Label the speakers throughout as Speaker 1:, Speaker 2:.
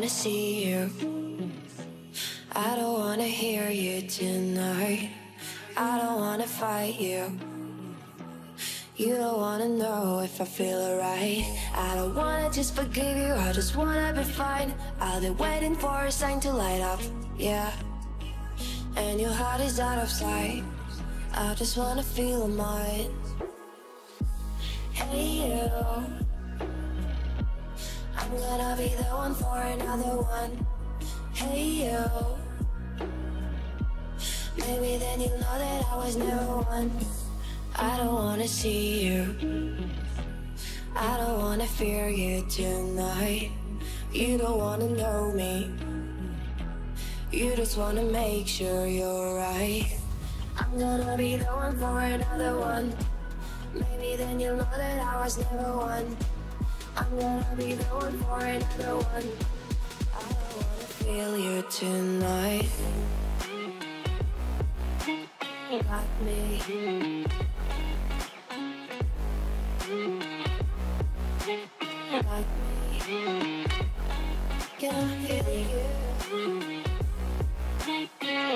Speaker 1: wanna see you. I don't wanna hear you tonight. I don't wanna fight you. You don't wanna know if I feel alright. I don't wanna just forgive you, I just wanna be fine. I'll be waiting for a sign to light up, yeah. And your heart is out of sight. I just wanna feel mine. Hey you, I'm gonna be the one for another one. Hey you, maybe then you'll know that I was never one. I don't wanna see you. I don't wanna fear you tonight. You don't wanna know me. You just wanna make sure you're right. I'm gonna be the one for another one. Maybe then you'll know that I was never one. I'm gonna be the one for another one. I don't wanna feel you tonight. Got me. Got me. Can I feel you?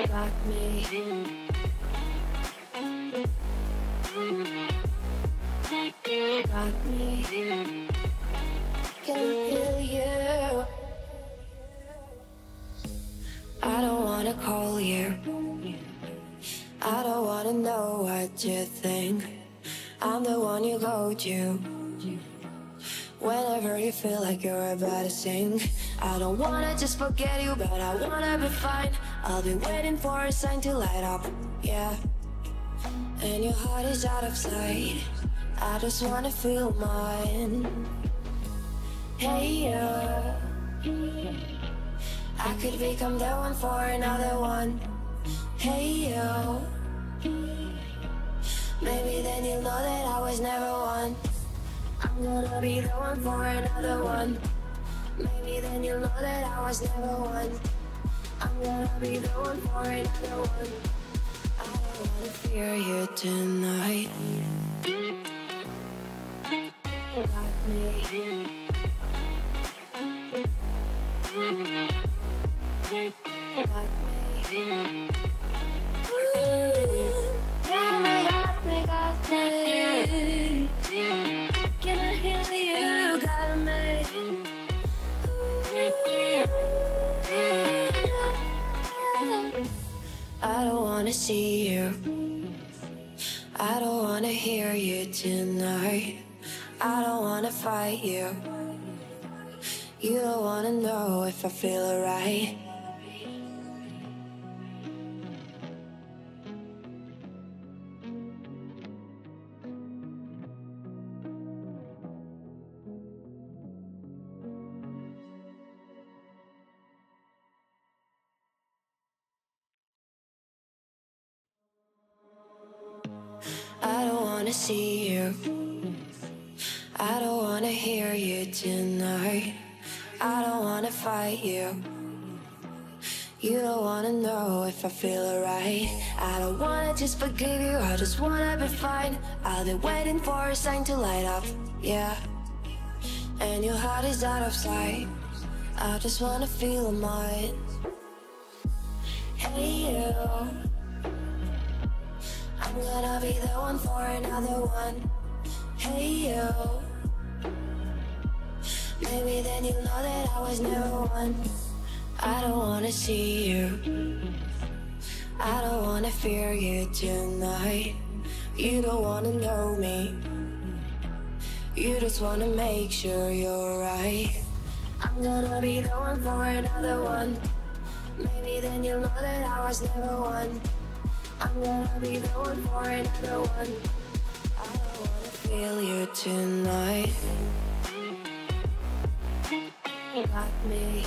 Speaker 1: Got me. Got me. Can I feel you? I don't wanna call you. I don't wanna know what you think. I'm the one you go to whenever you feel like you're about to sink. I don't wanna just forget you, but I wanna be fine. I'll be waiting for a sign to light up, yeah. And your heart is out of sight. I just wanna feel mine. Hey you, I could become the one for another one. Hey you, maybe then you'll know that I was never one. I'm gonna be the one for another one. Maybe then you'll know that I was never one. I'm gonna be the one for another one. I don't wanna fear you tonight. Got me. Got me. Got me. Can I hear you? Got me. I don't wanna see you. I don't wanna hear you tonight. I don't wanna fight you. You don't wanna know if I feel alright. I don't wanna see you. I don't wanna hear you tonight. I don't wanna fight you. You don't wanna know if I feel alright. I don't wanna just forgive you, I just wanna be fine. I'll be waiting for a sign to light up, yeah. And your heart is out of sight. I just wanna feel mine. Hey you, I'm gonna be the one for another one. Hey you, maybe then you'll know that I was never one. I don't wanna see you. I don't wanna fear you tonight. You don't wanna know me. You just wanna make sure you're right. I'm gonna be the one for another one. Maybe then you'll know that I was never one. I'm gonna be the one for another one. I don't wanna feel you tonight. Got me.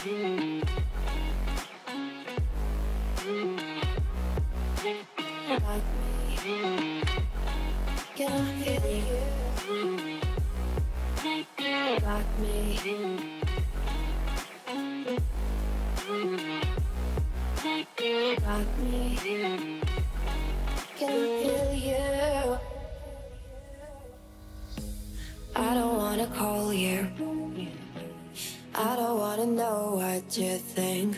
Speaker 1: Got me. Can I feel you? Got me. Got me. Can I feel you? I don't wanna call you. I don't wanna know what what you think.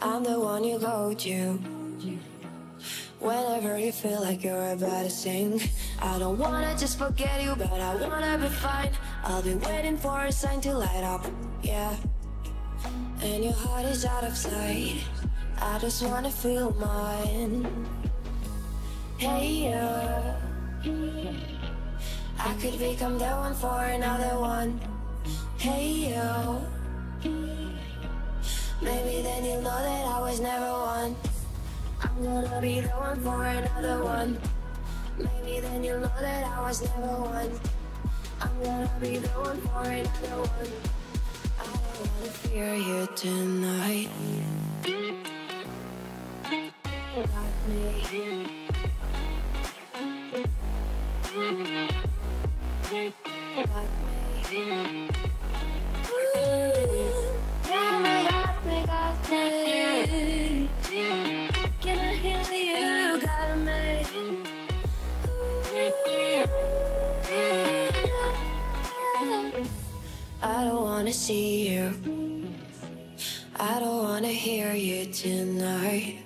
Speaker 1: I'm the one you go to whenever you feel like you're about to sink. I don't wanna just forget you, but I wanna be fine. I'll be waiting for a sign to light up, yeah. And your heart is out of sight. I just wanna feel mine. Hey, I could become the one for another one. Hey, maybe then you'll know that I was never one. I'm gonna be the one for another one. Maybe then you'll know that I was never one. I'm gonna be the one for another one. I don't wanna fear you tonight. Got me. Got me. Got me. Can I hear you? Got me. I don't wanna see you. I don't wanna hear you tonight.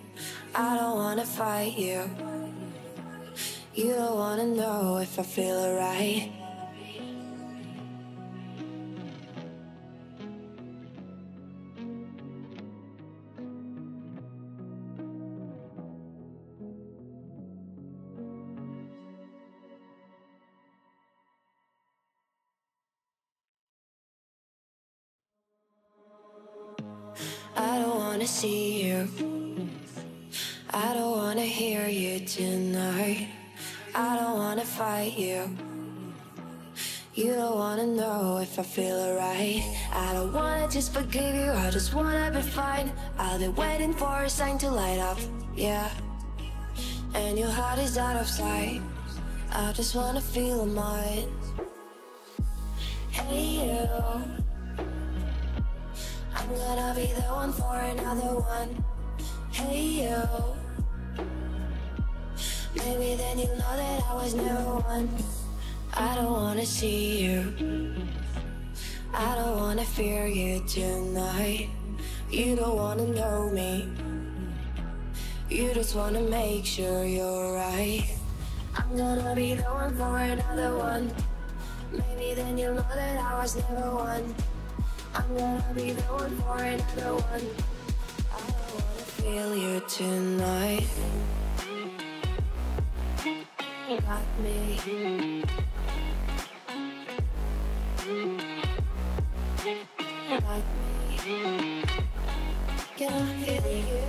Speaker 1: I don't wanna fight you. You don't wanna know if I feel alright. I don't wanna see you. I don't wanna hear you tonight. I don't wanna fight you. You don't wanna know if I feel alright. I don't wanna just forgive you, I just wanna be fine. I'll be waiting for a sign to light up, yeah. And your heart is out of sight. I just wanna feel mine. Hey, I'm gonna be the one for another one. Hey, maybe then you'll know that I was never one. I don't wanna see you. I don't wanna fear you tonight. You don't wanna know me. You just wanna make sure you're right. I'm gonna be the one for another one. Maybe then you'll know that I was never one. I'm gonna be the one for another one. I don't wanna feel you tonight. Got me. Got me. Can I feel you?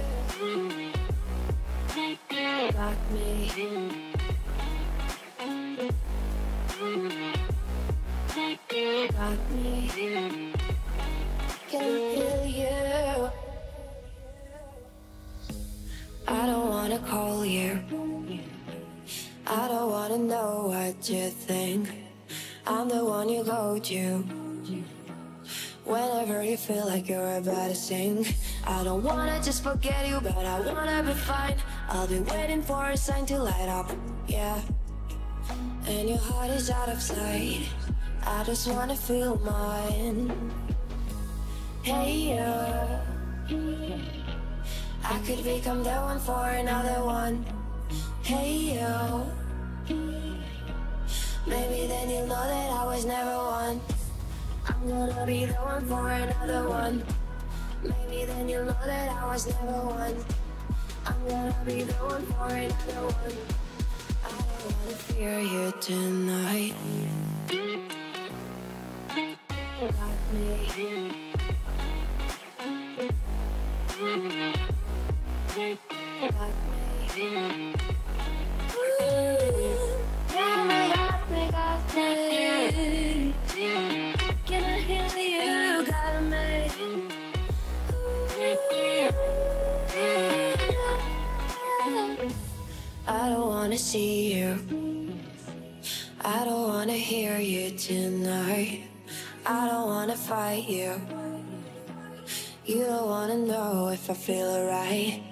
Speaker 1: Got me. Got me. Can I feel you? I don't wanna call you. I don't wanna know what you think. I'm the one you go to whenever you feel like you're about to sink. I don't wanna just forget you, but I wanna be fine. I'll be waiting for a sign to light up, yeah. And your heart is out of sight. I just wanna feel mine. Hey, I could become the one for another one. Hey, maybe then you'll know that I was never one. I'm gonna be the one for another one. Maybe then you'll know that I was never one. I'm gonna be the one for another one. I don't wanna fear you tonight. Got me. Got me. Got me. Can I hear you? Got me. I don't wanna see you. I don't wanna hear you tonight. I don't wanna fight you. You don't wanna know if I feel alright.